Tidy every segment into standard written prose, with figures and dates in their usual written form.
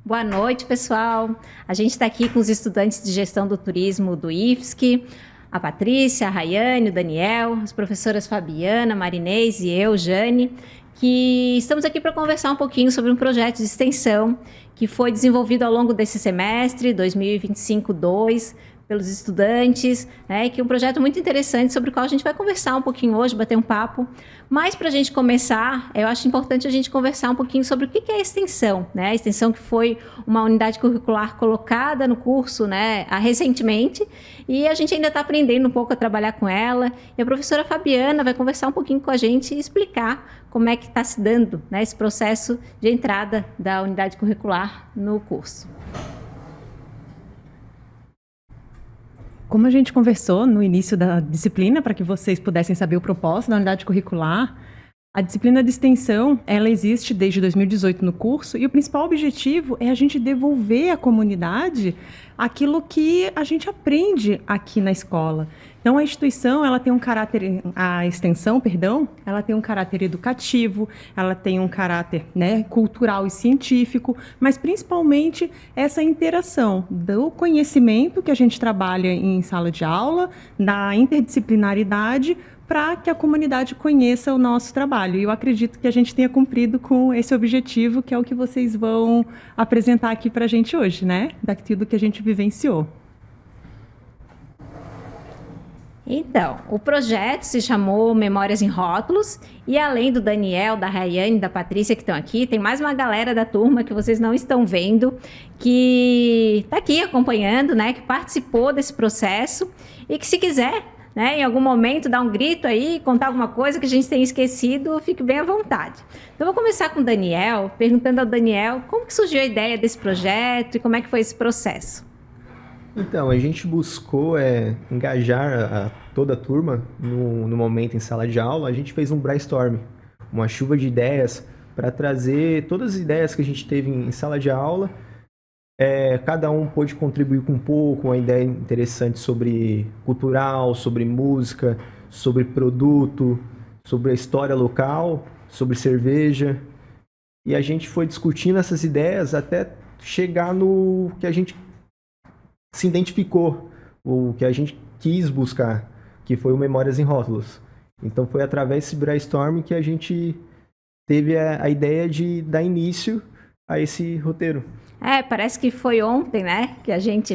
Boa noite, pessoal. A gente está aqui com os estudantes de gestão do turismo do IFSC, a Patrícia, a Rayane, o Daniel, as professoras Fabiana, Marinês e eu, Jane, que estamos aqui para conversar um pouquinho sobre um projeto de extensão que foi desenvolvido ao longo desse semestre, 2025-2, pelos estudantes, né, que é um projeto muito interessante sobre o qual a gente vai conversar um pouquinho hoje, bater um papo. Mas para a gente começar, eu acho importante a gente conversar um pouquinho sobre o que é a extensão, né? A extensão que foi uma unidade curricular colocada no curso, né, recentemente, e a gente ainda está aprendendo um pouco a trabalhar com ela. E a professora Fabiana vai conversar um pouquinho com a gente e explicar como é que está se dando, né, esse processo de entrada da unidade curricular no curso. Como a gente conversou no início da disciplina, para que vocês pudessem saber o propósito da unidade curricular, a disciplina de extensão, ela existe desde 2018 no curso, e o principal objetivo é a gente devolver à comunidade aquilo que a gente aprende aqui na escola. Então, a instituição, ela tem um caráter, a extensão, perdão, ela tem um caráter educativo, ela tem um caráter, né, cultural e científico, mas principalmente essa interação do conhecimento que a gente trabalha em sala de aula, da interdisciplinaridade, para que a comunidade conheça o nosso trabalho. E eu acredito que a gente tenha cumprido com esse objetivo, que é o que vocês vão apresentar aqui para a gente hoje, né? Daquilo que a gente vivenciou. Então, o projeto se chamou Memórias em Rótulos, e além do Daniel, da Rayane, da Patrícia que estão aqui, tem mais uma galera da turma que vocês não estão vendo, que está aqui acompanhando, né, que participou desse processo, e que se quiser, né, em algum momento dar um grito aí, contar alguma coisa que a gente tenha esquecido, fique bem à vontade. Então, vou começar com o Daniel, perguntando ao Daniel como que surgiu a ideia desse projeto e como é que foi esse processo. Então, a gente buscou engajar toda a turma no momento em sala de aula. A gente fez um brainstorm, uma chuva de ideias para trazer todas as ideias que a gente teve em sala de aula. Cada um pôde contribuir com um pouco, uma ideia interessante sobre cultural, sobre música, sobre produto, sobre a história local, sobre cerveja. E a gente foi discutindo essas ideias até chegar no que a gente se identificou, o que a gente quis buscar, que foi o Memórias em Rótulos. Então foi através desse brainstorm que a gente teve a ideia de dar início a esse roteiro. Parece que foi ontem, né?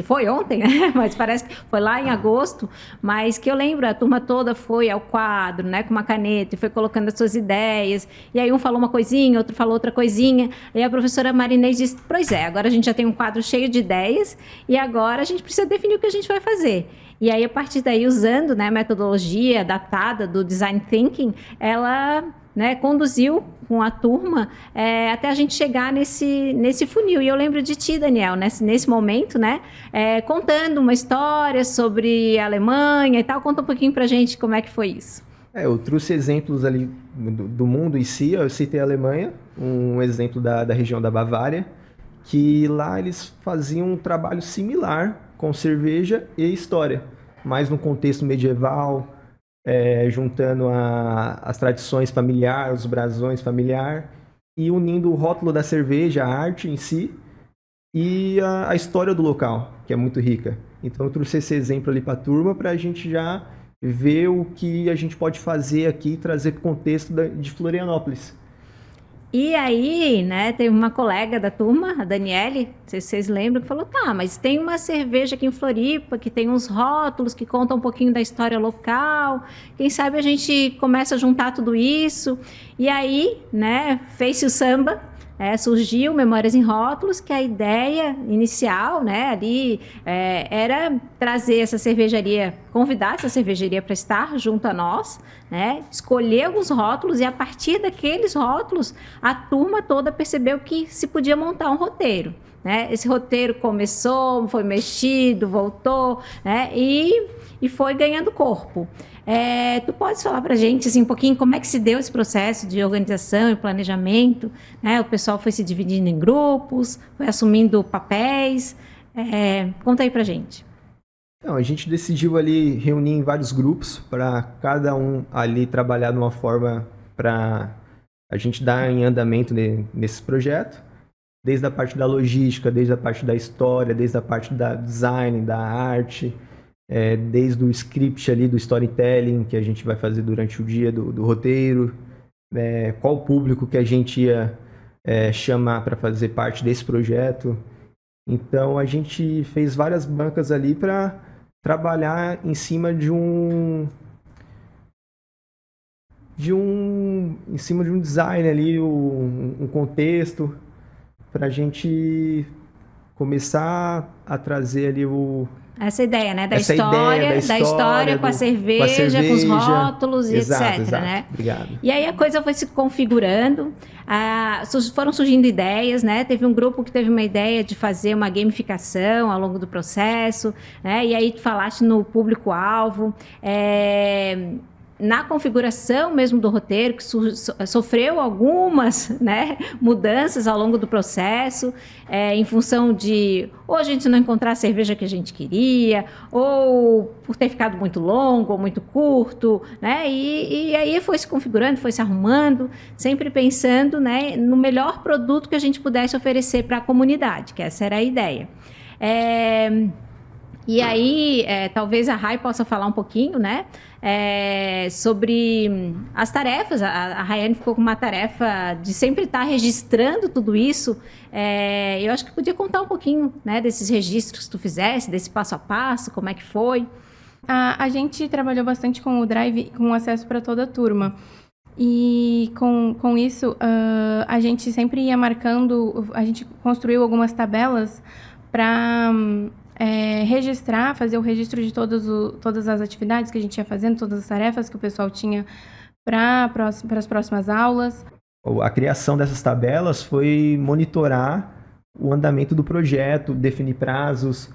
Foi ontem, né? Mas parece que foi lá em agosto. Mas que eu lembro, a turma toda foi ao quadro, né? Com uma caneta e foi colocando as suas ideias. E aí um falou uma coisinha, outro falou outra coisinha. E a professora Marinês disse: pois é, agora a gente já tem um quadro cheio de ideias e agora a gente precisa definir o que a gente vai fazer. E aí, a partir daí, usando, né, a metodologia adaptada do Design Thinking, ela, né, conduziu com a turma até a gente chegar nesse funil. E eu lembro de ti, Daniel, nesse momento, né, contando uma história sobre a Alemanha e tal. Conta um pouquinho pra gente como é que foi isso. Eu trouxe exemplos ali do mundo em si. Eu citei a Alemanha, um exemplo da região da Bavária, que lá eles faziam um trabalho similar com cerveja e história, mas no contexto medieval, juntando as tradições familiares, os brasões familiares, e unindo o rótulo da cerveja, a arte em si, e a história do local, que é muito rica. Então eu trouxe esse exemplo ali para a turma, para a gente já ver o que a gente pode fazer aqui e trazer para o contexto de Florianópolis. E aí, né, teve uma colega da turma, a Daniele, não sei se vocês lembram, que falou: tá, mas tem uma cerveja aqui em Floripa, que tem uns rótulos que contam um pouquinho da história local, quem sabe a gente começa a juntar tudo isso. E aí, né, fez-se o samba, surgiu Memórias em Rótulos, que a ideia inicial, né, ali era trazer essa cervejaria, convidar essa cervejaria para estar junto a nós, né, escolher alguns rótulos, e a partir daqueles rótulos a turma toda percebeu que se podia montar um roteiro, né? Esse roteiro começou, foi mexido, voltou, né, e foi ganhando corpo. Tu podes falar para a gente assim, um pouquinho como é que se deu esse processo de organização e planejamento, né? O pessoal foi se dividindo em grupos, foi assumindo papéis. Conta aí para a gente. Então, a gente decidiu ali reunir em vários grupos para cada um ali trabalhar de uma forma para a gente dar em andamento nesse projeto. desde a parte da logística, desde a parte da história, desde a parte da design, da arte, desde o script ali, do storytelling que a gente vai fazer durante o dia do roteiro, qual o público que a gente ia chamar para fazer parte desse projeto. Então a gente fez várias bancas ali para trabalhar em cima de um design ali, um contexto, para a gente começar a trazer ali essa ideia, né? Da essa história, ideia da história com a cerveja, com os rótulos e exato, etc, né? Obrigado. E aí a coisa foi se configurando, foram surgindo ideias, né? Teve um grupo que teve uma ideia de fazer uma gamificação ao longo do processo, né? E aí tu falaste no público-alvo, na configuração mesmo do roteiro, que sofreu algumas, né, mudanças ao longo do processo, em função de ou a gente não encontrar a cerveja que a gente queria, ou por ter ficado muito longo ou muito curto, né, e aí foi se configurando, foi se arrumando, sempre pensando, né, no melhor produto que a gente pudesse oferecer para a comunidade, que essa era a ideia. E aí, talvez a Rai possa falar um pouquinho, né, sobre as tarefas. A Rayane ficou com uma tarefa de sempre estar registrando tudo isso. Eu acho que podia contar um pouquinho, né, desses registros que tu fizesse, desse passo a passo, como é que foi. A gente trabalhou bastante com o Drive, com acesso para toda a turma. E com isso, a gente sempre ia marcando, a gente construiu algumas tabelas para registrar, fazer o registro de todas as atividades que a gente ia fazendo, todas as tarefas que o pessoal tinha para as próximas aulas. A criação dessas tabelas foi monitorar o andamento do projeto, definir prazos,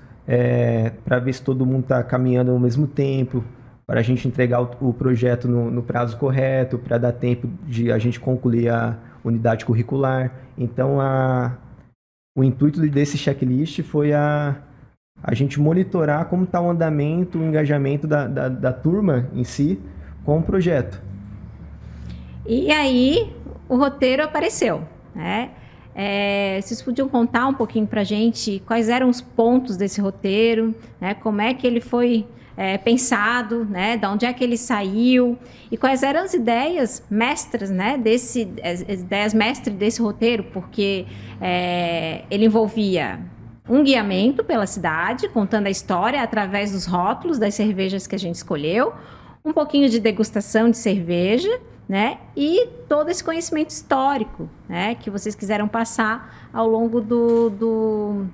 para ver se todo mundo está caminhando ao mesmo tempo, para a gente entregar o projeto no prazo correto, para dar tempo de a gente concluir a unidade curricular. Então, o intuito desse checklist foi a gente monitorar como está o andamento, o engajamento da turma em si com o projeto. E aí, o roteiro apareceu, né? Vocês podiam contar um pouquinho para a gente quais eram os pontos desse roteiro, né? Como é que ele foi pensado, né? De onde é que ele saiu e quais eram as ideias mestras, né? As ideias mestres desse roteiro, porque ele envolvia um guiamento pela cidade, contando a história através dos rótulos das cervejas que a gente escolheu, um pouquinho de degustação de cerveja, né? E todo esse conhecimento histórico, né? Que vocês quiseram passar ao longo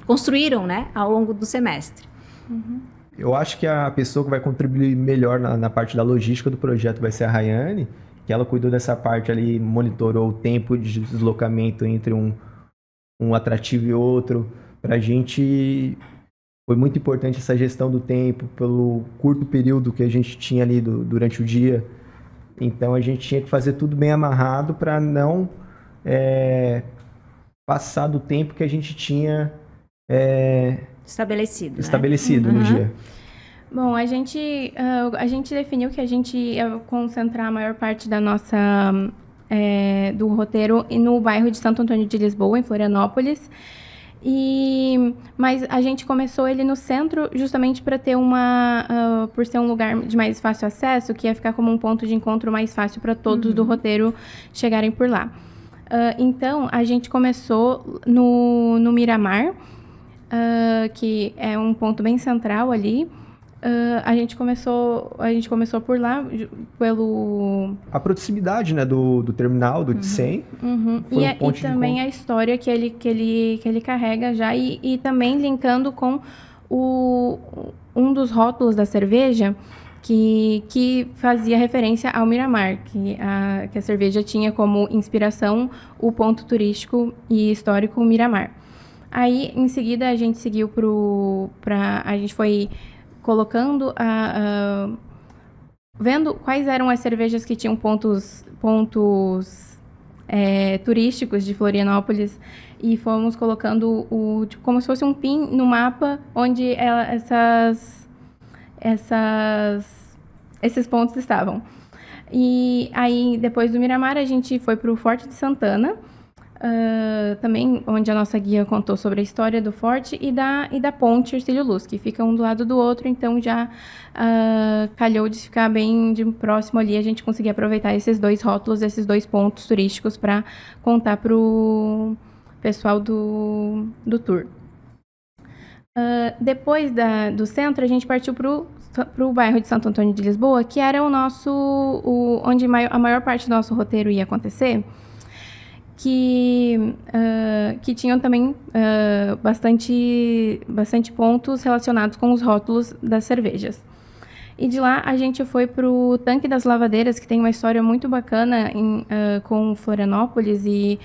construíram, né? Ao longo do semestre. Uhum. Eu acho que a pessoa que vai contribuir melhor na parte da logística do projeto vai ser a Rayane, que ela cuidou dessa parte ali, monitorou o tempo de deslocamento entre um atrativo e outro. Para a gente foi muito importante essa gestão do tempo, pelo curto período que a gente tinha ali durante o dia. Então a gente tinha que fazer tudo bem amarrado para não passar do tempo que a gente tinha estabelecido, no dia. Bom, a gente definiu que a gente ia concentrar a maior parte da nossa do roteiro no bairro de Santo Antônio de Lisboa, em Florianópolis. Mas a gente começou ele no centro justamente para ter por ser um lugar de mais fácil acesso, que ia ficar como um ponto de encontro mais fácil para todos do roteiro chegarem por lá. Então, a gente começou no Miramar, que é um ponto bem central ali. A gente começou por lá, a proximidade, né, do terminal, do Ticem. E também a história que ele carrega já, e também linkando com um dos rótulos da cerveja que fazia referência ao Miramar, que a cerveja tinha como inspiração o ponto turístico e histórico Miramar. Aí, em seguida, a gente seguiu a gente foi colocando, vendo quais eram as cervejas que tinham pontos turísticos de Florianópolis, e fomos colocando como se fosse um pin no mapa onde esses pontos estavam. E aí, depois do Miramar, a gente foi para o Forte de Santana, também onde a nossa guia contou sobre a história do forte e da ponte Hercílio Luz, que fica um do lado do outro, então já calhou de ficar bem de próximo ali, a gente conseguir aproveitar esses 2 rótulos, esses 2 pontos turísticos para contar para o pessoal do tour. Depois do centro, a gente partiu para o bairro de Santo Antônio de Lisboa, que era onde a maior parte do nosso roteiro ia acontecer, que tinham também bastante pontos relacionados com os rótulos das cervejas. E de lá a gente foi para o Tanque das Lavadeiras, que tem uma história muito bacana com Florianópolis e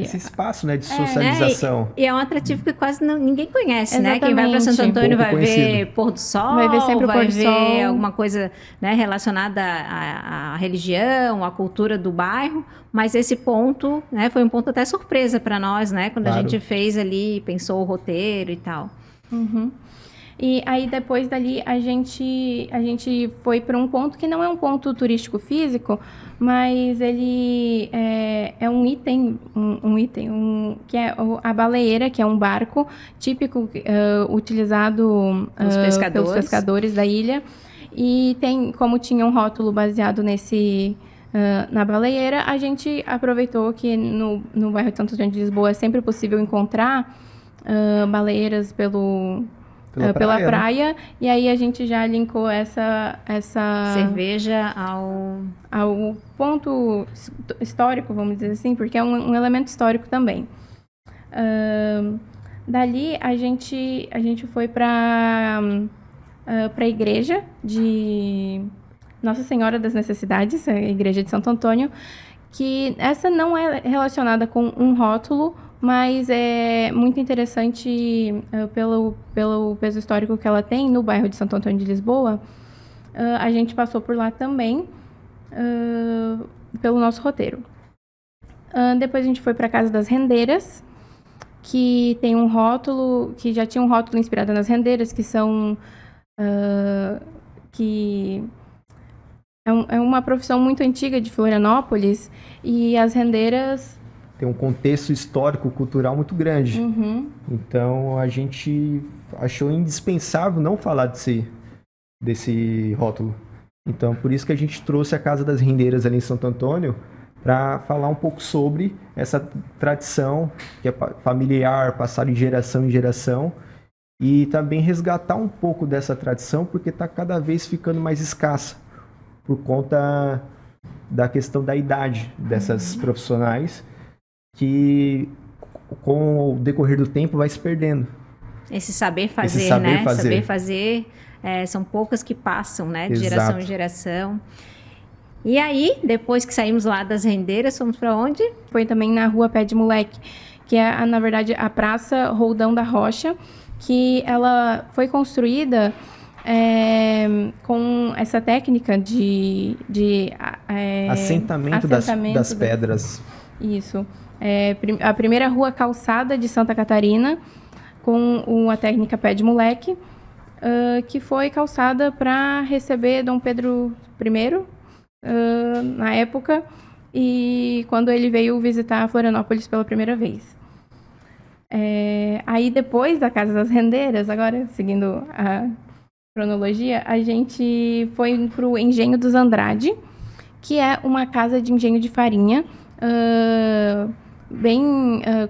esse espaço, né, de socialização. E é um atrativo que quase ninguém conhece, né? Quem vai para Santo Antônio vai ver pôr do sol, vai ver sempre o pôr do sol, alguma coisa, né, relacionada à religião, à cultura do bairro. Mas esse ponto, né, foi um ponto até surpresa para nós, né? Quando a gente fez ali, pensou o roteiro e tal. Uhum. E aí, depois dali, a gente foi para um ponto que não é um ponto turístico físico, mas ele é um item, que é a baleeira, que é um barco típico utilizado pelos pescadores da ilha. E como tinha um rótulo baseado na baleeira, a gente aproveitou que no bairro de Santo Antônio de Lisboa é sempre possível encontrar baleiras pela praia, né? E aí a gente já linkou essa cerveja ao ponto histórico, vamos dizer assim, porque é um elemento histórico também. Dali a gente foi para a igreja de Nossa Senhora das Necessidades, a igreja de Santo Antônio, que essa não é relacionada com um rótulo, mas é muito interessante pelo peso histórico que ela tem no bairro de Santo Antônio de Lisboa. A gente passou por lá também, pelo nosso roteiro. Depois a gente foi para a Casa das Rendeiras, que tem um rótulo, que já tinha um rótulo inspirado nas rendeiras, que são... que é uma profissão muito antiga de Florianópolis, e as rendeiras... Tem um contexto histórico, cultural muito grande. Uhum. Então, a gente achou indispensável não falar desse rótulo. Então, por isso que a gente trouxe a Casa das Rendeiras ali em Santo Antônio, para falar um pouco sobre essa tradição que é familiar, passada de geração em geração, e também resgatar um pouco dessa tradição, porque está cada vez ficando mais escassa, por conta da questão da idade dessas profissionais, que com o decorrer do tempo vai se perdendo. Esse saber fazer, Saber fazer, são poucas que passam, né? De geração em geração. E aí, depois que saímos lá das rendeiras, fomos para onde? Foi também na Rua Pé de Moleque, que é, na verdade, a Praça Roldão da Rocha, que ela foi construída com essa técnica de assentamento das pedras. Isso. A primeira rua calçada de Santa Catarina, com a técnica Pé de Moleque, que foi calçada para receber Dom Pedro I, na época, e quando ele veio visitar Florianópolis pela primeira vez. Aí, depois da Casa das Rendeiras, agora seguindo a cronologia, a gente foi para o Engenho dos Andrade, que é uma casa de engenho de farinha,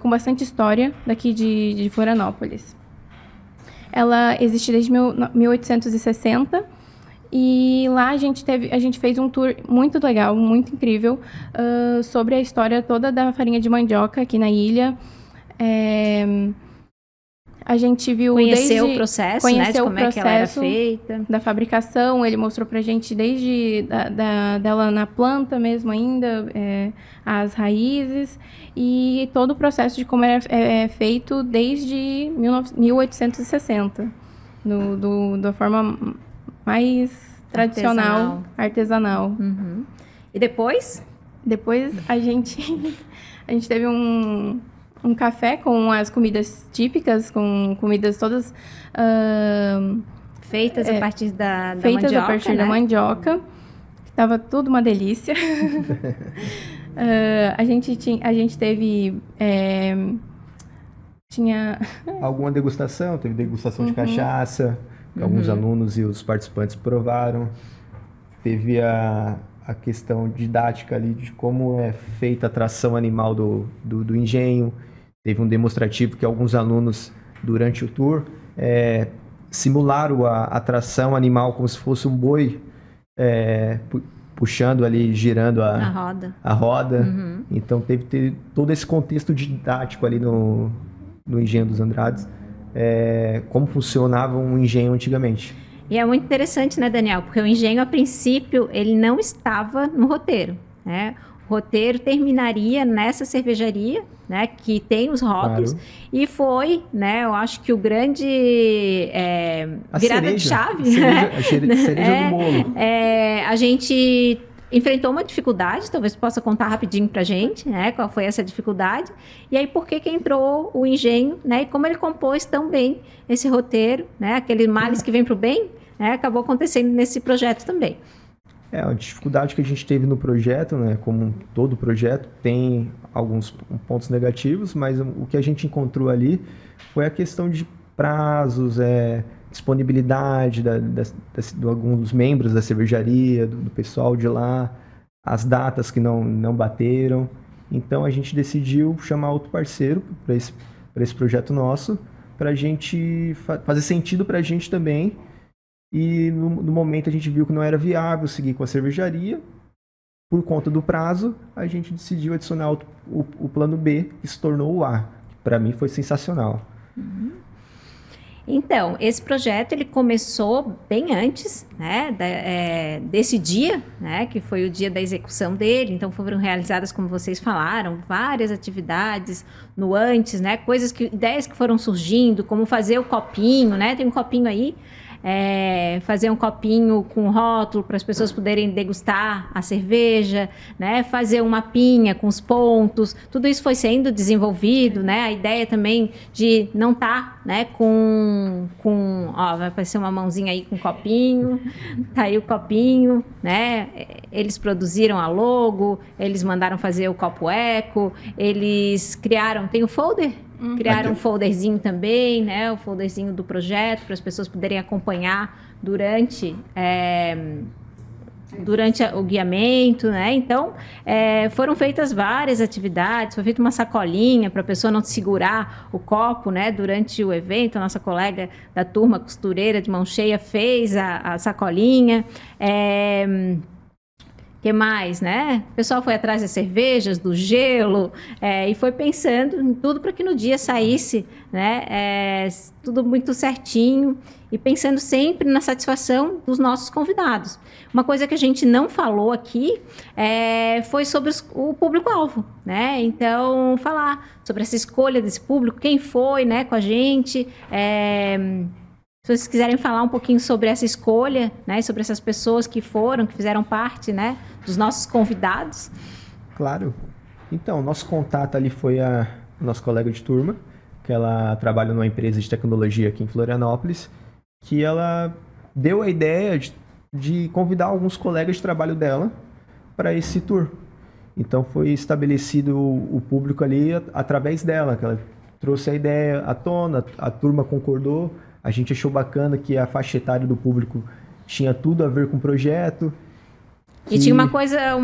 com bastante história daqui de Florianópolis. Ela existe desde 1860, e lá a gente fez um tour muito legal, muito incrível, sobre a história toda da farinha de mandioca aqui na ilha. A gente viu conheceu o processo, né, de como é que ela era feita, da fabricação. Ele mostrou pra gente desde dela na planta mesmo ainda, as raízes, e todo o processo de como é feito desde 1860, da forma mais tradicional, artesanal. Uhum. E depois? Depois a gente teve um café com as comidas típicas, com comidas todas feitas a partir da mandioca, da mandioca. Que estava tudo uma delícia. A gente teve... tinha... Alguma degustação, teve degustação de cachaça, que alguns alunos e os participantes provaram. Teve a questão didática ali de como é feita a tração animal do engenho. Teve um demonstrativo que alguns alunos, durante o tour, simularam a tração animal como se fosse um boi puxando ali, girando a roda. Então teve todo esse contexto didático ali no Engenho dos Andrades, como funcionava um engenho antigamente. E é muito interessante, né, Daniel? Porque o engenho, a princípio, ele não estava no roteiro, né? O roteiro terminaria nessa cervejaria, né, que tem os rótulos, claro. E foi, né, eu acho que o grande virada de chave, a cereja do bolo. A gente enfrentou uma dificuldade, talvez possa contar rapidinho pra gente, né, qual foi essa dificuldade, e aí por que entrou o engenho, né, e como ele compôs tão bem esse roteiro, né, aquele males que vem pro bem, né, acabou acontecendo nesse projeto também. A dificuldade que a gente teve no projeto, né, como todo projeto, tem alguns pontos negativos, mas o que a gente encontrou ali foi a questão de prazos, disponibilidade de alguns dos membros da cervejaria, do pessoal de lá, as datas que não bateram. Então a gente decidiu chamar outro parceiro para esse projeto nosso, para a gente fazer sentido para a gente também. E no momento a gente viu que não era viável seguir com a cervejaria. Por conta do prazo, a gente decidiu adicionar o plano B, que se tornou o A. Que para mim foi sensacional. Então, esse projeto ele começou bem antes, né, desse dia, né, que foi o dia da execução dele. Então foram realizadas, como vocês falaram, várias atividades no antes, né, ideias que foram surgindo, como fazer o copinho, né, tem um copinho aí. Fazer um copinho com rótulo para as pessoas poderem degustar a cerveja, né? Fazer um mapinha com os pontos, tudo isso foi sendo desenvolvido, né? A ideia também de não estar, né, vai aparecer uma mãozinha aí com copinho, tá aí o copinho, né? Eles produziram a logo, eles mandaram fazer o copo eco, eles tem o folder? Criaram um folderzinho também, né? O folderzinho do projeto, para as pessoas poderem acompanhar durante o guiamento, né? Então, foram feitas várias atividades, foi feita uma sacolinha para a pessoa não segurar o copo, né? Durante o evento, a nossa colega da turma, costureira de mão cheia, fez a sacolinha. Que mais, né? O pessoal foi atrás das cervejas, do gelo, e foi pensando em tudo para que no dia saísse, né? Tudo muito certinho e pensando sempre na satisfação dos nossos convidados. Uma coisa que a gente não falou aqui foi sobre o público-alvo, né? Então, falar sobre essa escolha desse público, quem foi, né, com a gente. Se vocês quiserem falar um pouquinho sobre essa escolha, né, sobre essas pessoas que fizeram parte, né, dos nossos convidados. Claro. Então, nosso contato ali foi a nossa colega de turma, que ela trabalha numa empresa de tecnologia aqui em Florianópolis, que ela deu a ideia de convidar alguns colegas de trabalho dela para esse tour. Então, foi estabelecido o público ali através dela, que ela trouxe a ideia à tona, a turma concordou. A gente achou bacana que a faixa etária do público tinha tudo a ver com o projeto. E tinha uma coisa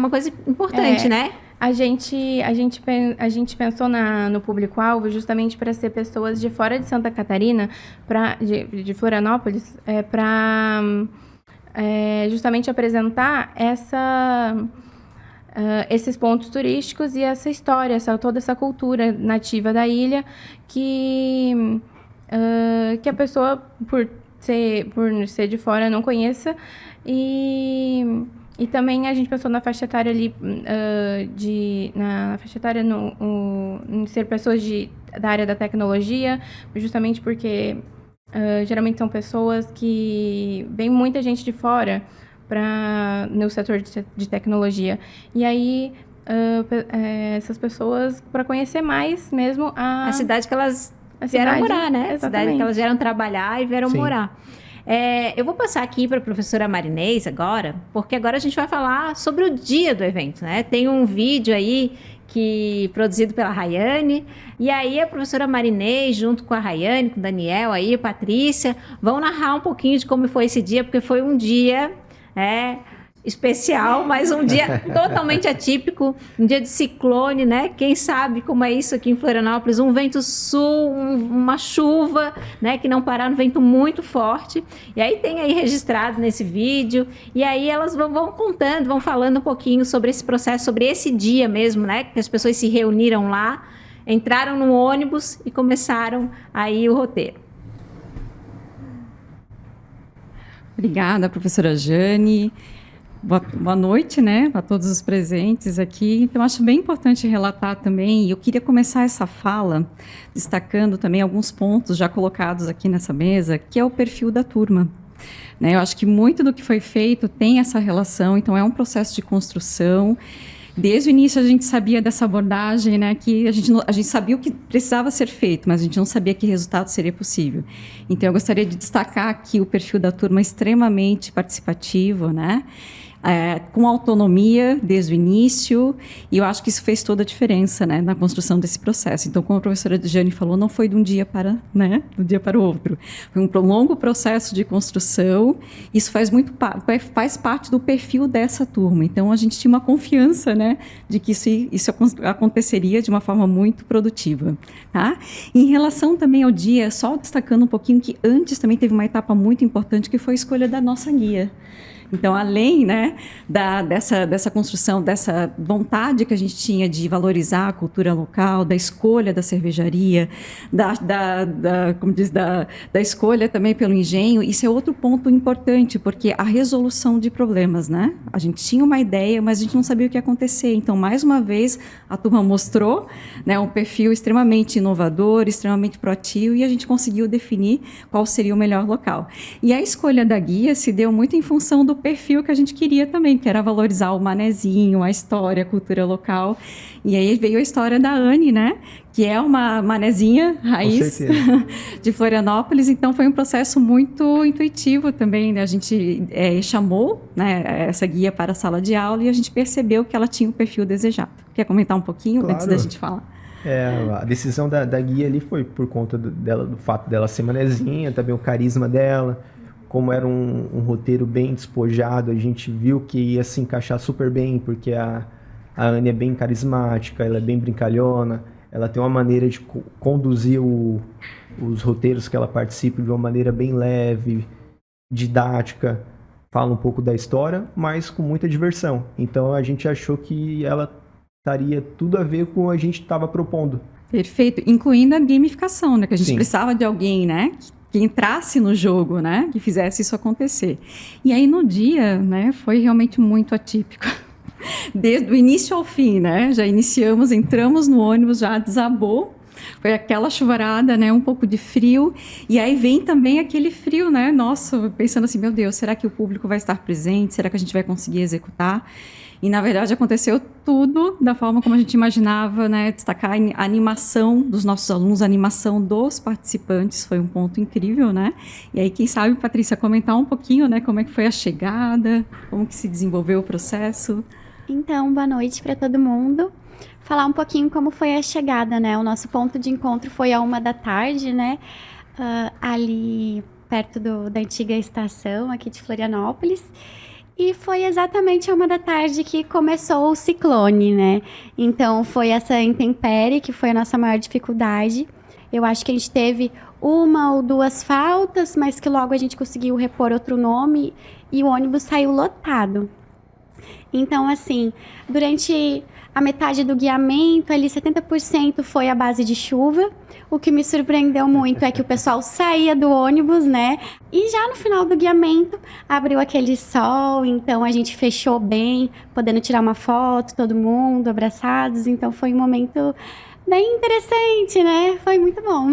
importante, né? A gente pensou no público-alvo justamente para ser pessoas de fora de Santa Catarina, de Florianópolis, para justamente apresentar esses pontos turísticos e essa história, toda essa cultura nativa da ilha que a pessoa, por ser de fora, não conheça. E também a gente pensou na faixa etária ali, na faixa etária em ser pessoas da área da tecnologia, justamente porque geralmente são pessoas que vem muita gente de fora no setor de tecnologia. E aí, essas pessoas, para conhecer mais mesmo a cidade que elas vieram morar, né? A cidade que elas vieram trabalhar e vieram morar. Eu vou passar aqui para a professora Marinês agora, porque agora a gente vai falar sobre o dia do evento, né? Tem um vídeo aí produzido pela Rayane, e aí a professora Marinês, junto com a Rayane, com o Daniel, aí, a Patrícia, vão narrar um pouquinho de como foi esse dia, porque foi um dia especial, mas um dia totalmente atípico, um dia de ciclone, né? Quem sabe como é isso aqui em Florianópolis, um vento sul, uma chuva, né? Que não parar, um vento muito forte. E aí tem aí registrado nesse vídeo, e aí elas vão contando, vão falando um pouquinho sobre esse processo, sobre esse dia mesmo, né? Que as pessoas se reuniram lá, entraram no ônibus e começaram aí o roteiro. Obrigada, professora Jane. Boa noite, né, a todos os presentes aqui. Então, acho bem importante relatar também, e eu queria começar essa fala destacando também alguns pontos já colocados aqui nessa mesa, que é o perfil da turma. Né, eu acho que muito do que foi feito tem essa relação, então é um processo de construção. Desde o início a gente sabia dessa abordagem, né, que a gente sabia o que precisava ser feito, mas a gente não sabia que resultado seria possível. Então, eu gostaria de destacar aqui o perfil da turma extremamente participativo, né, com autonomia desde o início, e eu acho que isso fez toda a diferença, né, na construção desse processo. Então, como a professora Jane falou, não foi de um dia para, né, do dia para o outro. Foi um longo processo de construção. Isso faz parte do perfil dessa turma. Então, a gente tinha uma confiança, né, de que isso aconteceria de uma forma muito produtiva. Tá? Em relação também ao dia, só destacando um pouquinho que antes também teve uma etapa muito importante, que foi a escolha da nossa guia. Então, além, né, dessa construção, dessa vontade que a gente tinha de valorizar a cultura local, da escolha da cervejaria, como diz, da escolha também pelo engenho, isso é outro ponto importante, porque a resolução de problemas, né? A gente tinha uma ideia, mas a gente não sabia o que ia acontecer. Então, mais uma vez, a turma mostrou, né, um perfil extremamente inovador, extremamente proativo, e a gente conseguiu definir qual seria o melhor local. E a escolha da guia se deu muito em função do perfil que a gente queria também, que era valorizar o manezinho, a história, a cultura local. E aí veio a história da Anne, né? Que é uma manezinha raiz de Florianópolis. Então, foi um processo muito intuitivo também, né? A gente chamou, né, essa guia para a sala de aula e a gente percebeu que ela tinha o perfil desejado. Quer comentar um pouquinho antes da gente falar? A decisão da guia ali foi por conta do fato dela ser manezinha, também o carisma dela. Como era um roteiro bem despojado, a gente viu que ia se encaixar super bem, porque a Anne é bem carismática, ela é bem brincalhona, ela tem uma maneira de conduzir os roteiros que ela participa de uma maneira bem leve, didática, fala um pouco da história, mas com muita diversão. Então a gente achou que ela estaria tudo a ver com o que a gente estava propondo. Perfeito, incluindo a gamificação, né? Que a gente Sim. precisava de alguém, né? Que entrasse no jogo, né? Que fizesse isso acontecer. E aí, no dia, né? Foi realmente muito atípico. Desde o início ao fim, né? Já entramos no ônibus, já desabou. Foi aquela chuvarada, né? Um pouco de frio. E aí vem também aquele frio, né? Nossa, pensando assim, meu Deus, será que o público vai estar presente? Será que a gente vai conseguir executar? E, na verdade, aconteceu tudo da forma como a gente imaginava, né? Destacar a animação dos nossos alunos, a animação dos participantes, foi um ponto incrível, né? E aí, quem sabe, Patrícia, comentar um pouquinho, né? Como é que foi a chegada, como que se desenvolveu o processo. Então, boa noite para todo mundo. Falar um pouquinho como foi a chegada, né? O nosso ponto de encontro foi à 13h, né? Ali perto da antiga estação aqui de Florianópolis. E foi exatamente à 13h que começou o ciclone, né? Então, foi essa intempérie que foi a nossa maior dificuldade. Eu acho que a gente teve 1 ou 2 faltas, mas que logo a gente conseguiu repor outro nome e o ônibus saiu lotado. Então, assim, durante a metade do guiamento, ali 70% foi à base de chuva. O que me surpreendeu muito é que o pessoal saía do ônibus, né? E já no final do guiamento, abriu aquele sol, então a gente fechou bem, podendo tirar uma foto, todo mundo abraçados. Então foi um momento bem interessante, né? Foi muito bom.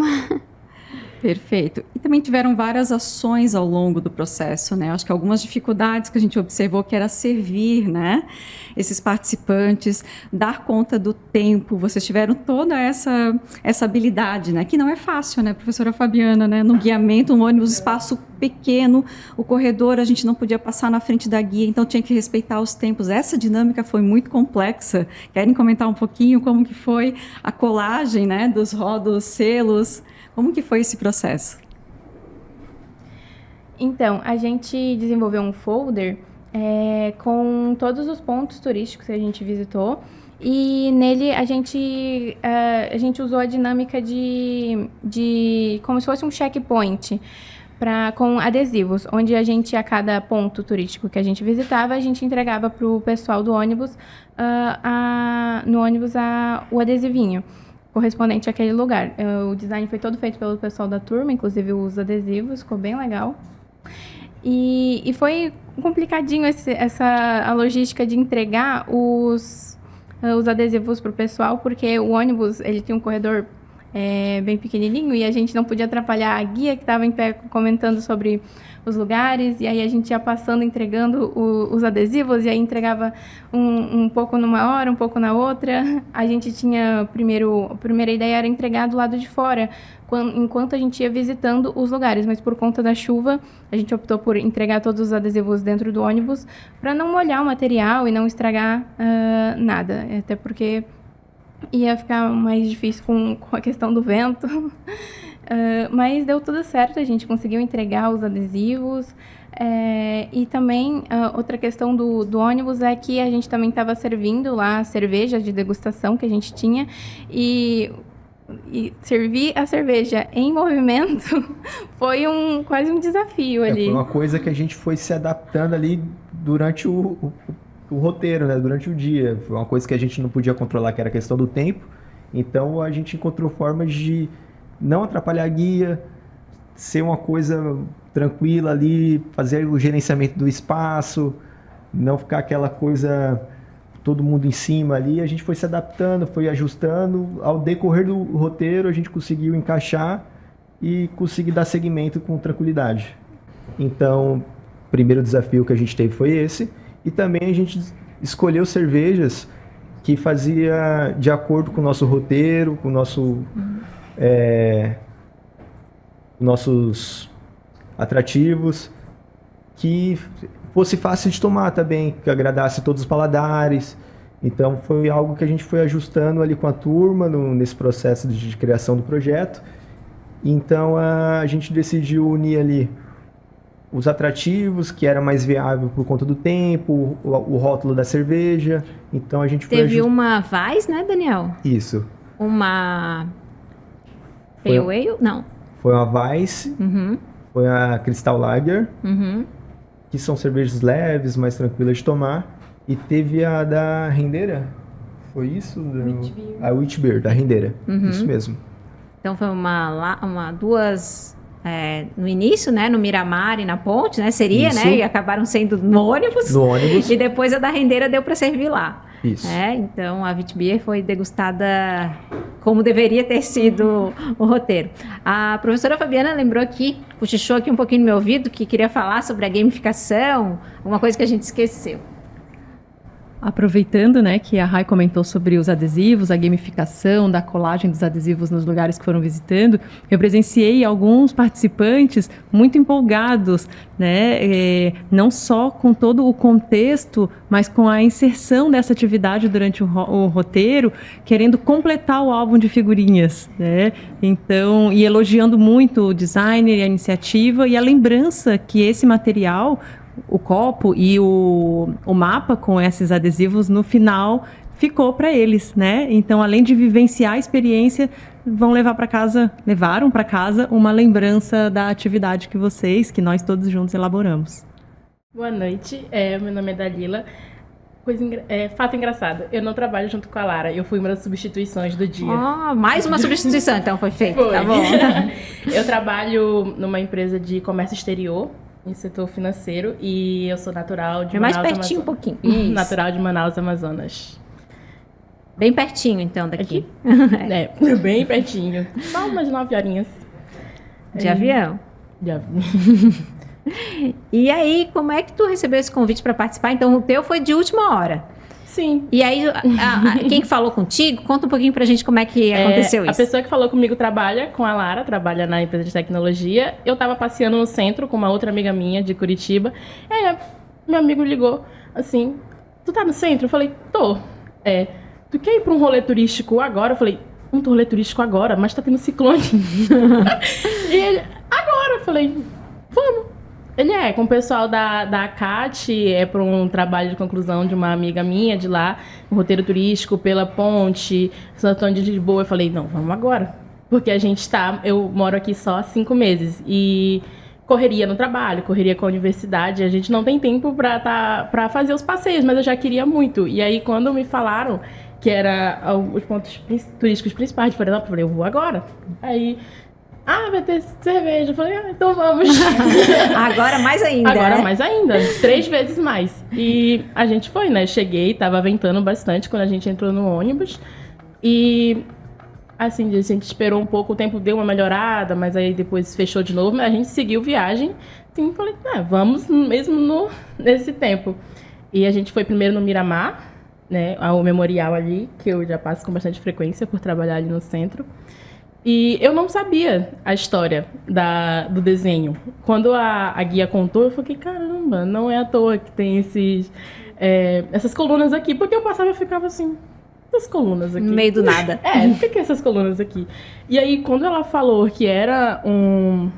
Perfeito. E também tiveram várias ações ao longo do processo, né? Acho que algumas dificuldades que a gente observou que era servir, né? Esses participantes, dar conta do tempo. Vocês tiveram toda essa habilidade, né? Que não é fácil, né, professora Fabiana, né? No guiamento, um ônibus, espaço pequeno, o corredor, a gente não podia passar na frente da guia, então tinha que respeitar os tempos. Essa dinâmica foi muito complexa. Querem comentar um pouquinho como que foi a colagem, né? Dos rótulos, selos? Como que foi esse processo? Então, a gente desenvolveu um folder com todos os pontos turísticos que a gente visitou e nele a gente usou a dinâmica de como se fosse um checkpoint com adesivos, onde a cada ponto turístico que a gente visitava, a gente entregava para o pessoal do ônibus, no ônibus o adesivinho correspondente àquele lugar. O design foi todo feito pelo pessoal da turma, inclusive os adesivos, ficou bem legal. E foi complicadinho a logística de entregar os adesivos para o pessoal, porque o ônibus ele tem um corredor bem pequenininho e a gente não podia atrapalhar a guia que estava em pé comentando sobre os lugares, e aí a gente ia passando, entregando os adesivos, e aí entregava um pouco numa hora, um pouco na outra. A gente tinha, a primeira ideia era entregar do lado de fora, enquanto a gente ia visitando os lugares, mas por conta da chuva, a gente optou por entregar todos os adesivos dentro do ônibus, para não molhar o material e não estragar nada, até porque ia ficar mais difícil com a questão do vento. Mas deu tudo certo, a gente conseguiu entregar os adesivos. E também, outra questão do ônibus é que a gente também estava servindo lá cerveja de degustação que a gente tinha. E servir a cerveja em movimento foi quase um desafio ali. Foi uma coisa que a gente foi se adaptando ali durante o roteiro, né? Durante o dia. Foi uma coisa que a gente não podia controlar, que era a questão do tempo. Então a gente encontrou formas de não atrapalhar a guia, ser uma coisa tranquila ali, fazer o gerenciamento do espaço, não ficar aquela coisa todo mundo em cima ali. A gente foi se adaptando, foi ajustando. Ao decorrer do roteiro a gente conseguiu encaixar e conseguir dar seguimento com tranquilidade. Então, o primeiro desafio que a gente teve foi esse. E também a gente escolheu cervejas que fazia de acordo com o nosso roteiro, com o nossos atrativos, que fosse fácil de tomar também, que agradasse todos os paladares. Então foi algo que a gente foi ajustando ali com a turma nesse processo de criação do projeto. Então a gente decidiu unir ali os atrativos, que era mais viável por conta do tempo, o rótulo da cerveja. Então a gente teve uma Weiss, né, Daniel? Isso. Uma Pale Ale? Não. Foi uma Weiss, foi a Crystal Lager, que são cervejas leves, mais tranquilas de tomar. E teve a da Rendeira, foi isso? A Witbier, da Rendeira, isso mesmo. Então foi duas... no início, né, no Miramar e na Ponte, né, seria, isso. Né, e acabaram sendo no ônibus. E depois a da Rendeira deu para servir lá. Isso. Então a Witbier foi degustada como deveria ter sido o roteiro. A professora Fabiana lembrou aqui, cochichou aqui um pouquinho no meu ouvido, que queria falar sobre a gamificação, uma coisa que a gente esqueceu. Aproveitando, né, que a Rai comentou sobre os adesivos, a gamificação da colagem dos adesivos nos lugares que foram visitando, eu presenciei alguns participantes muito empolgados, né, não só com todo o contexto, mas com a inserção dessa atividade durante o roteiro, querendo completar o álbum de figurinhas, né, então, e elogiando muito o designer e a iniciativa e a lembrança que esse material, o copo e o mapa com esses adesivos, no final ficou para eles, né? Então, além de vivenciar a experiência, levaram para casa uma lembrança da atividade que nós todos juntos elaboramos. Boa noite, meu nome é Dalila. Fato engraçado, eu não trabalho junto com a Lara, eu fui uma das substituições do dia. Mais uma substituição, então, foi feita. Tá bom. Eu trabalho numa empresa de comércio exterior, em setor financeiro, e eu sou natural de Manaus, mais pertinho Amazonas. Um pouquinho. Isso. Natural de Manaus, Amazonas. Bem pertinho, então, daqui. Bem pertinho. Só umas 9 horinhas. De avião. De avião. E aí, como é que tu recebeu esse convite para participar? Então, o teu foi de última hora. Sim. E aí, quem falou contigo, conta um pouquinho pra gente como é que aconteceu isso. A pessoa que falou comigo trabalha com a Lara, trabalha na empresa de tecnologia. Eu tava passeando no centro com uma outra amiga minha de Curitiba. E aí, meu amigo ligou assim, tu tá no centro? Eu falei, tô. Tu quer ir pra um rolê turístico agora? Eu falei, um rolê turístico agora? Mas tá tendo ciclone. E ele, agora? Eu falei, vamos. Ele com o pessoal da CAT, para um trabalho de conclusão de uma amiga minha de lá, um roteiro turístico pela ponte, Santo Antônio de Lisboa. Eu falei, não, vamos agora. Porque eu moro aqui só há 5 meses e correria no trabalho, correria com a universidade, a gente não tem tempo para fazer os passeios, mas eu já queria muito. E aí, quando me falaram que era os pontos turísticos principais de Florianópolis, eu falei, eu vou agora. Aí... vai ter cerveja. Eu falei, então vamos. Agora mais ainda. Agora mais ainda. 3 vezes mais. E a gente foi, né? Cheguei, tava ventando bastante quando a gente entrou no ônibus. E, assim, a gente esperou um pouco, o tempo deu uma melhorada, mas aí depois fechou de novo. Mas a gente seguiu viagem. Sim, falei, vamos mesmo nesse tempo. E a gente foi primeiro no Miramar, né? Ao memorial ali, que eu já passo com bastante frequência por trabalhar ali no centro. E eu não sabia a história do desenho. Quando a guia contou, eu falei, caramba, não é à toa que tem essas colunas aqui. Porque eu passava e ficava assim, essas colunas aqui. No meio do nada. Por que essas colunas aqui? E aí, quando ela falou que era um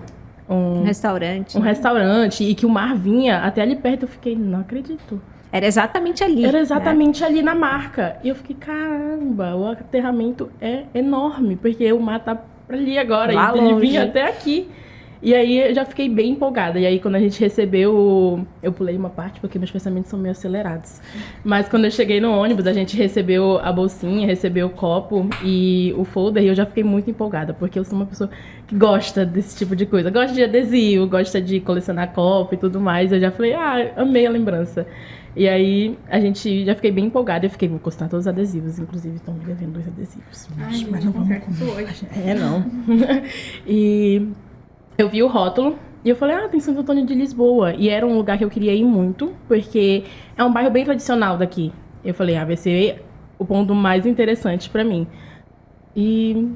restaurante. Um restaurante e que o mar vinha até ali perto, eu fiquei, não acredito. Era exatamente ali. Era exatamente ali na marca. E eu fiquei, caramba, o aterramento é enorme, porque o mar tá ali agora, lá e ele longe. vinha até aqui. E aí eu já fiquei bem empolgada. E aí quando a gente recebeu, eu pulei uma parte porque meus pensamentos são meio acelerados. Mas quando eu cheguei no ônibus, a gente recebeu a bolsinha, recebeu o copo e o folder, e eu já fiquei muito empolgada, porque eu sou uma pessoa que gosta desse tipo de coisa. Gosta de adesivo, gosta de colecionar copo e tudo mais. Eu já falei, amei a lembrança. E aí, a gente já fiquei bem empolgada. Eu fiquei, vou costar todos os adesivos. Inclusive, estão me devendo 2 adesivos. Mas não vamos comer hoje. Não. E eu vi o rótulo e eu falei, tem Santo Antônio de Lisboa. E era um lugar que eu queria ir muito, porque é um bairro bem tradicional daqui. Eu falei, vai ser o ponto mais interessante pra mim. E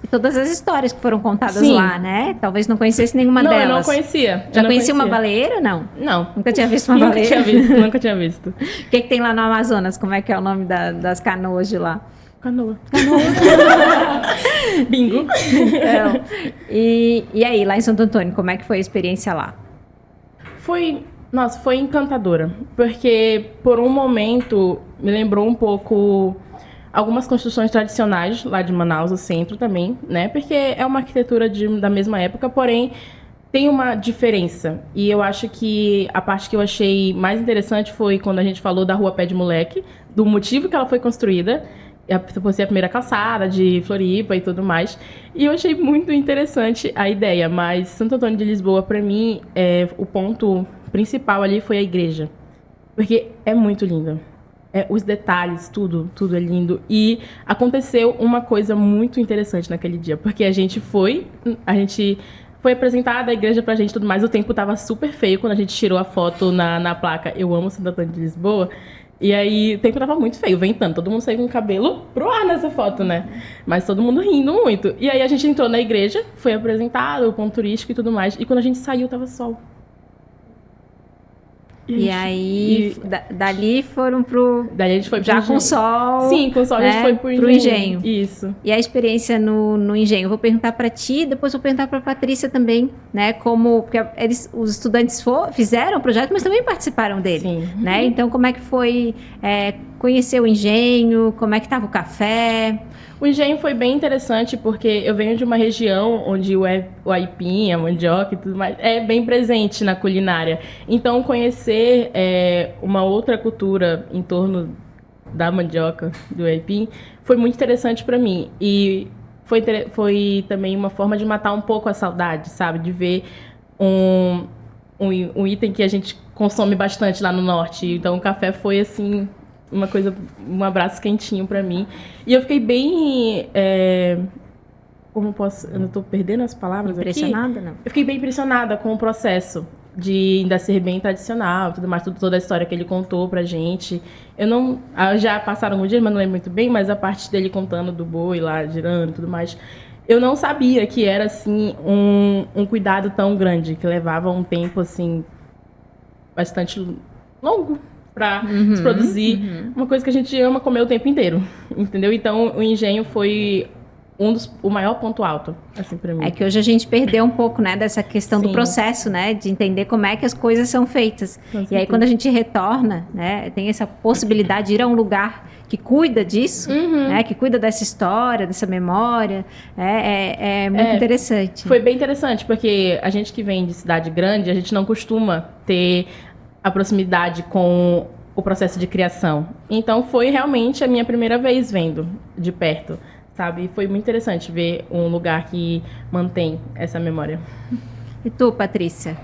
todas as histórias que foram contadas Sim. lá, né? Talvez não conhecesse nenhuma delas. Não, eu não conhecia. Já conhecia uma baleeira, não? Não. Nunca tinha visto uma baleira? Nunca tinha visto. O que tem lá no Amazonas? Como é que é o nome das canoas de lá? Canoa. Bingo. Então, e aí, lá em Santo Antônio, como é que foi a experiência lá? Foi encantadora. Porque, por um momento, me lembrou um pouco algumas construções tradicionais lá de Manaus, o centro também, né? Porque é uma arquitetura da mesma época, porém tem uma diferença. E eu acho que a parte que eu achei mais interessante foi quando a gente falou da Rua Pé de Moleque, do motivo que ela foi construída, por ser a primeira calçada de Floripa e tudo mais. E eu achei muito interessante a ideia, mas Santo Antônio de Lisboa, para mim, o ponto principal ali foi a igreja. Porque é muito linda. Os detalhes, tudo é lindo. E aconteceu uma coisa muito interessante naquele dia, porque a gente foi apresentada a igreja pra gente e tudo mais. O tempo tava super feio quando a gente tirou a foto na placa Eu Amo Santo Antônio de Lisboa. E aí o tempo tava muito feio, ventando. Todo mundo saiu com o cabelo pro ar nessa foto, né? Mas todo mundo rindo muito. E aí a gente entrou na igreja, foi apresentado o ponto turístico e tudo mais. E quando a gente saiu, tava sol. E aí, dali foram pro... Dali a gente foi pro já Engenho. com sol. Sim, com sol a gente foi pro Engenho. Isso. E a experiência no Engenho? Eu vou perguntar para ti, depois vou perguntar para Patrícia também, né? Porque os estudantes fizeram o projeto, mas também participaram dele. Sim. Né? Então, como é que foi conhecer o Engenho? Como é que estava o café? O engenho foi bem interessante porque eu venho de uma região onde o aipim, a mandioca e tudo mais é bem presente na culinária. Então, conhecer uma outra cultura em torno da mandioca, do aipim, foi muito interessante para mim. E foi também uma forma de matar um pouco a saudade, sabe? De ver um item que a gente consome bastante lá no norte. Então, o café foi, assim, um abraço quentinho pra mim. E eu fiquei bem Como posso... Eu não tô perdendo as palavras aqui. Impressionada, não? Eu fiquei bem impressionada com o processo de ainda ser bem tradicional, tudo mais, toda a história que ele contou pra gente. Já passaram alguns dias, mas não lembro muito bem, mas a parte dele contando do boi lá, girando e tudo mais, eu não sabia que era, assim, um cuidado tão grande, que levava um tempo, assim, bastante longo pra se produzir. Uma coisa que a gente ama comer o tempo inteiro, entendeu? Então, o engenho foi o maior ponto alto, assim, pra mim. É que hoje a gente perdeu um pouco, né, dessa questão do Sim. processo, né, de entender como é que as coisas são feitas. E aí, quando a gente retorna, né, tem essa possibilidade de ir a um lugar que cuida disso, né, que cuida dessa história, dessa memória, é muito interessante. Foi bem interessante, porque a gente que vem de cidade grande, a gente não costuma ter a proximidade com o processo de criação. Então, foi realmente a minha primeira vez vendo de perto, sabe? E foi muito interessante ver um lugar que mantém essa memória. E tu, Patrícia?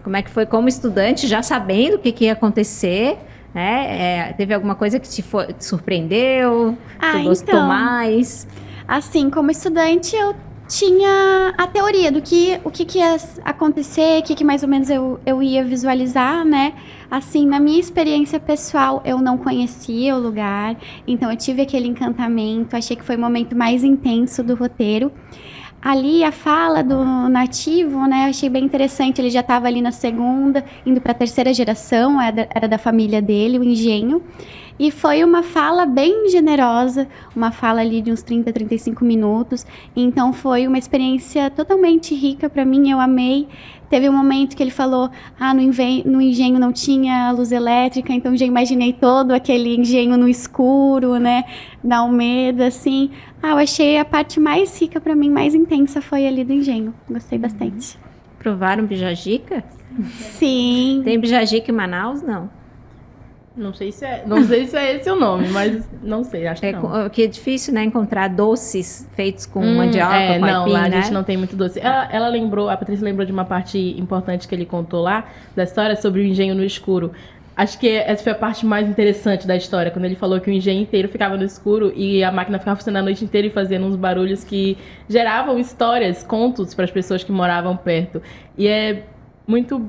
Como é que foi como estudante, já sabendo o que ia acontecer, né? Teve alguma coisa que te surpreendeu? Tu gostou mais? Assim, como estudante, eu tinha a teoria do o que ia acontecer, o que mais ou menos eu ia visualizar, né? Assim, na minha experiência pessoal, eu não conhecia o lugar, então eu tive aquele encantamento, achei que foi o momento mais intenso do roteiro. Ali, a fala do nativo, né, eu achei bem interessante, ele já estava ali na segunda, indo para a terceira geração, era da família dele, o engenho. E foi uma fala bem generosa, uma fala ali de uns 30, 35 minutos. Então foi uma experiência totalmente rica para mim, eu amei. Teve um momento que ele falou, no engenho não tinha luz elétrica, então já imaginei todo aquele engenho no escuro, né, da Almeda, assim. Eu achei a parte mais rica para mim, mais intensa foi ali do engenho. Gostei bastante. Provaram bijagica? Sim. Tem bijagica em Manaus? Não. Não sei se é esse o nome, mas não sei, acho que não. Que é difícil, né, encontrar doces feitos com mandioca, com não, aipim, lá a né? gente não tem muito doce. A Patrícia lembrou de uma parte importante que ele contou lá, da história sobre o engenho no escuro. Acho que essa foi a parte mais interessante da história, quando ele falou que o engenho inteiro ficava no escuro e a máquina ficava funcionando a noite inteira e fazendo uns barulhos que geravam histórias, contos para as pessoas que moravam perto. E é muito...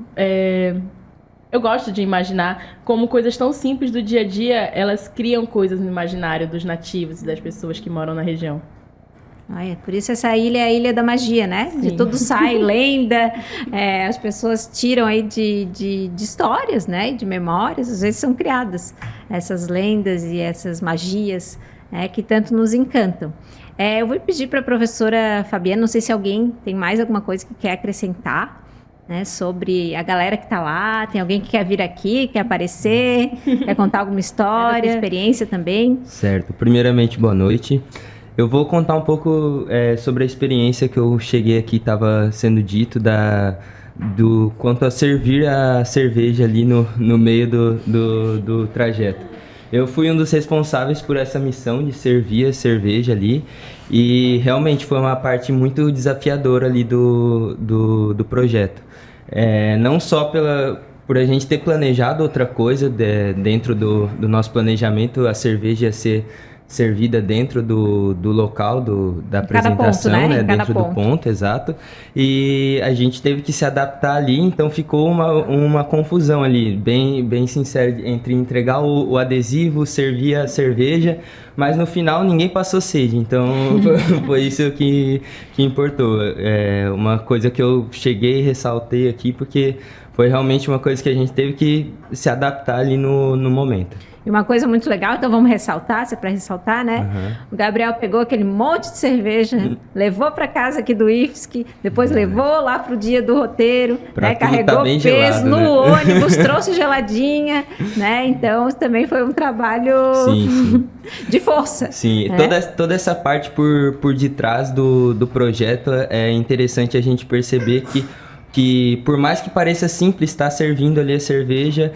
Eu gosto de imaginar como coisas tão simples do dia a dia, elas criam coisas no imaginário dos nativos e das pessoas que moram na região. Por isso essa ilha é a ilha da magia, né? Sim. De tudo sai, lenda, as pessoas tiram aí de histórias, né? De memórias, às vezes são criadas essas lendas e essas magias que tanto nos encantam. Eu vou pedir para a professora Fabiana, não sei se alguém tem mais alguma coisa que quer acrescentar, né, sobre a galera que está lá, tem alguém que quer vir aqui, quer aparecer, quer contar alguma história, experiência também. Certo. Primeiramente, boa noite. Eu vou contar um pouco sobre a experiência que eu cheguei aqui, estava sendo dito, do quanto a servir a cerveja ali no meio do trajeto. Eu fui um dos responsáveis por essa missão de servir a cerveja ali e realmente foi uma parte muito desafiadora ali do projeto. Não só por a gente ter planejado outra coisa dentro do nosso planejamento, a cerveja ser servida dentro do local da apresentação, ponto, né? Dentro do ponto, exato. E a gente teve que se adaptar ali, então ficou uma confusão ali, bem sincera, entre entregar o adesivo, servir a cerveja, mas no final ninguém passou sede, então foi isso que importou. Uma coisa que eu cheguei e ressaltei aqui, porque foi realmente uma coisa que a gente teve que se adaptar ali no momento. E uma coisa muito legal, então vamos ressaltar, se é para ressaltar, né? Uhum. O Gabriel pegou aquele monte de cerveja, levou para casa aqui do IFSC, depois levou lá pro dia do roteiro, né? Carregou peso gelado, no ônibus, trouxe geladinha, né? Então também foi um trabalho de força. Sim, toda essa parte por detrás do projeto é interessante a gente perceber que por mais que pareça simples estar servindo ali a cerveja,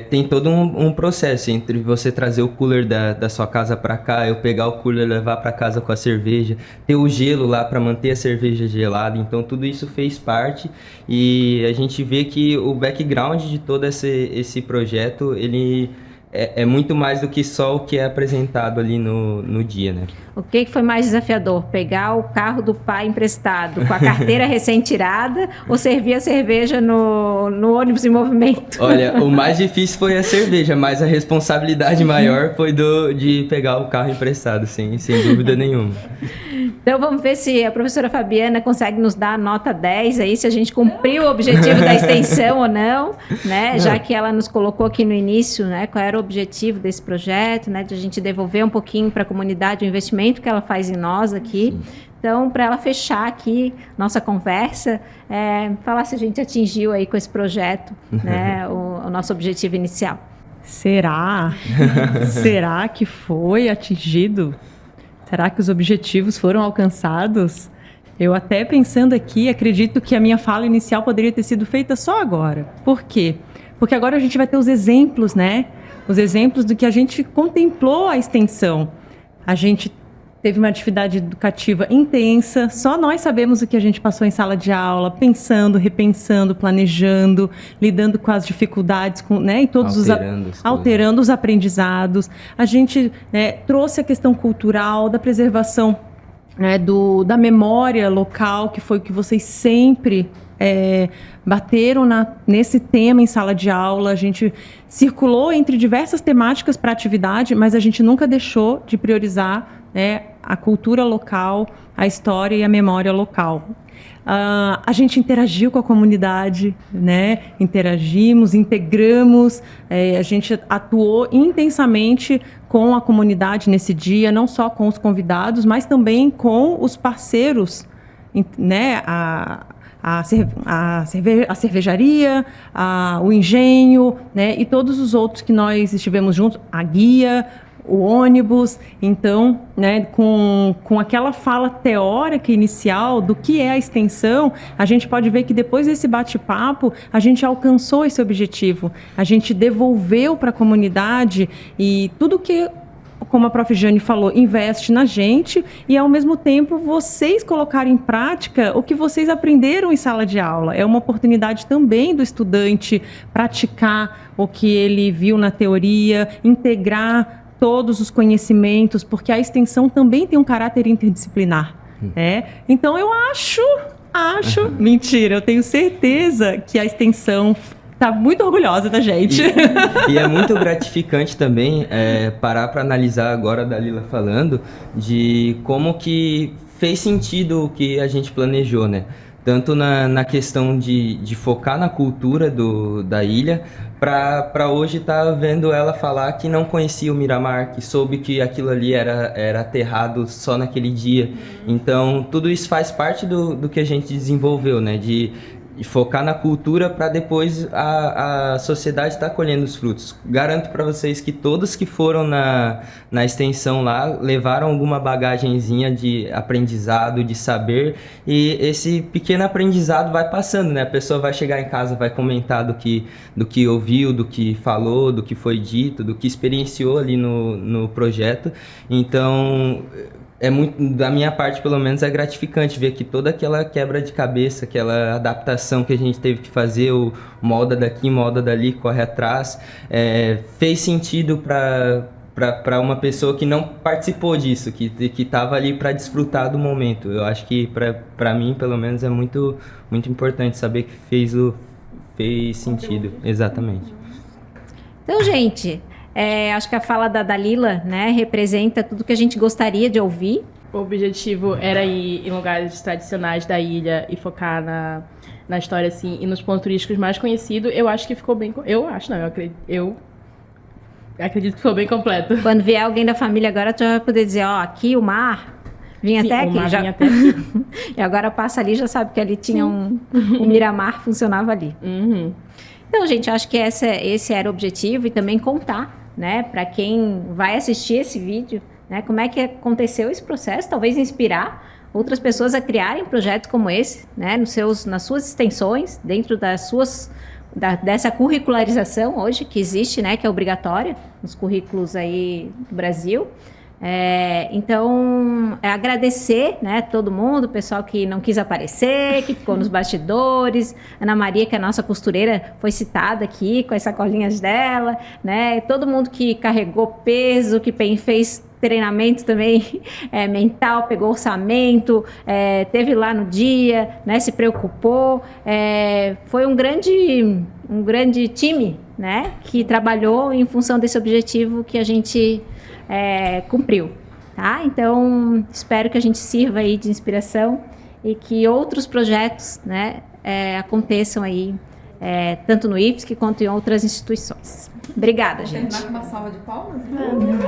tem todo um processo entre você trazer o cooler da sua casa para cá, eu pegar o cooler e levar para casa com a cerveja, ter o gelo lá para manter a cerveja gelada, então tudo isso fez parte e a gente vê que o background de todo esse projeto, ele é muito mais do que só o que é apresentado ali no dia, né? O que foi mais desafiador? Pegar o carro do pai emprestado com a carteira recém-tirada ou servir a cerveja no ônibus em movimento? Olha, o mais difícil foi a cerveja, mas a responsabilidade maior foi de pegar o carro emprestado, sem dúvida nenhuma. Então vamos ver se a professora Fabiana consegue nos dar a nota 10 aí, se a gente cumpriu o objetivo da extensão ou não, né? Já que ela nos colocou aqui no início, né? Qual era o objetivo desse projeto, né? De a gente devolver um pouquinho para a comunidade o investimento que ela faz em nós aqui. Sim. Então, para ela fechar aqui nossa conversa, falar se a gente atingiu aí com esse projeto, né? O nosso objetivo inicial. Será? Será que foi atingido? Será que os objetivos foram alcançados? Eu até pensando aqui, acredito que a minha fala inicial poderia ter sido feita só agora. Por quê? Porque agora a gente vai ter os exemplos, né? Os exemplos do que a gente contemplou a extensão. A gente teve uma atividade educativa intensa, só nós sabemos o que a gente passou em sala de aula, pensando, repensando, planejando, lidando com as dificuldades, né, e todos alterando os aprendizados. A gente, né, trouxe a questão cultural, da preservação, né, da memória local, que foi o que vocês sempre bateram nesse tema em sala de aula. A gente circulou entre diversas temáticas para a atividade, mas a gente nunca deixou de priorizar, né, a cultura local, a história e a memória local. A gente interagiu com a comunidade, né? Interagimos, integramos, a gente atuou intensamente com a comunidade nesse dia, não só com os convidados, mas também com os parceiros, né? A cervejaria, o engenho, né? E todos os outros que nós estivemos juntos, a guia, o ônibus. Então, né, com aquela fala teórica inicial do que é a extensão, a gente pode ver que depois desse bate-papo, a gente alcançou esse objetivo. A gente devolveu para a comunidade e tudo que, como a prof. Jane falou, investe na gente e, ao mesmo tempo, vocês colocarem em prática o que vocês aprenderam em sala de aula. É uma oportunidade também do estudante praticar o que ele viu na teoria, integrar todos os conhecimentos, porque a extensão também tem um caráter interdisciplinar. Então, eu acho, mentira, eu tenho certeza que a extensão está muito orgulhosa da gente. E é muito gratificante também parar para analisar agora a Dalila falando de como que fez sentido o que a gente planejou, né? Tanto na questão de focar na cultura da ilha, para hoje estar vendo ela falar que não conhecia o Miramar, que soube que aquilo ali era aterrado só naquele dia. Então, tudo isso faz parte do que a gente desenvolveu, né? De focar na cultura para depois a sociedade estar colhendo os frutos. Garanto para vocês que todos que foram na extensão lá levaram alguma bagagenzinha de aprendizado, de saber, e esse pequeno aprendizado vai passando, né? A pessoa vai chegar em casa, vai comentar do que ouviu, do que falou, do que foi dito, do que experienciou ali no projeto. Então, da minha parte, pelo menos, é gratificante ver que toda aquela quebra de cabeça, aquela adaptação que a gente teve que fazer, o molda daqui, molda dali, corre atrás, fez sentido para uma pessoa que não participou disso, que estava ali para desfrutar do momento. Eu acho que, para mim, pelo menos, é muito, muito importante saber que fez sentido. Exatamente. Então, gente, acho que a fala da Dalila, né, representa tudo que a gente gostaria de ouvir. O objetivo era ir em lugares tradicionais da ilha e focar na história, assim, e nos pontos turísticos mais conhecidos. Eu acho que ficou bem... Eu acredito que ficou bem completo. Quando vier alguém da família agora, tu já vai poder dizer, aqui o mar vinha até aqui. Vinha até aqui. E agora passa ali, já sabe que ali tinha o Miramar, funcionava ali. Uhum. Então, gente, acho que esse era o objetivo, e também contar, né, para quem vai assistir esse vídeo, né, como é que aconteceu esse processo, talvez inspirar outras pessoas a criarem projetos como esse, né, nas suas extensões, dentro dessa curricularização hoje que existe, né, que é obrigatória nos currículos aí do Brasil. Então, agradecer, né, todo mundo, o pessoal que não quis aparecer, que ficou nos bastidores, Ana Maria, que é a nossa costureira, foi citada aqui com as sacolinhas dela, né, todo mundo que carregou peso, que fez treinamento também mental, pegou orçamento, teve lá no dia, né, se preocupou, foi um grande time, né, que trabalhou em função desse objetivo que a gente cumpriu, tá? Então, espero que a gente sirva aí de inspiração e que outros projetos, né, aconteçam aí, tanto no IFSC quanto em outras instituições. Obrigada, gente. Vamos terminar com uma salva de palmas? Vamos.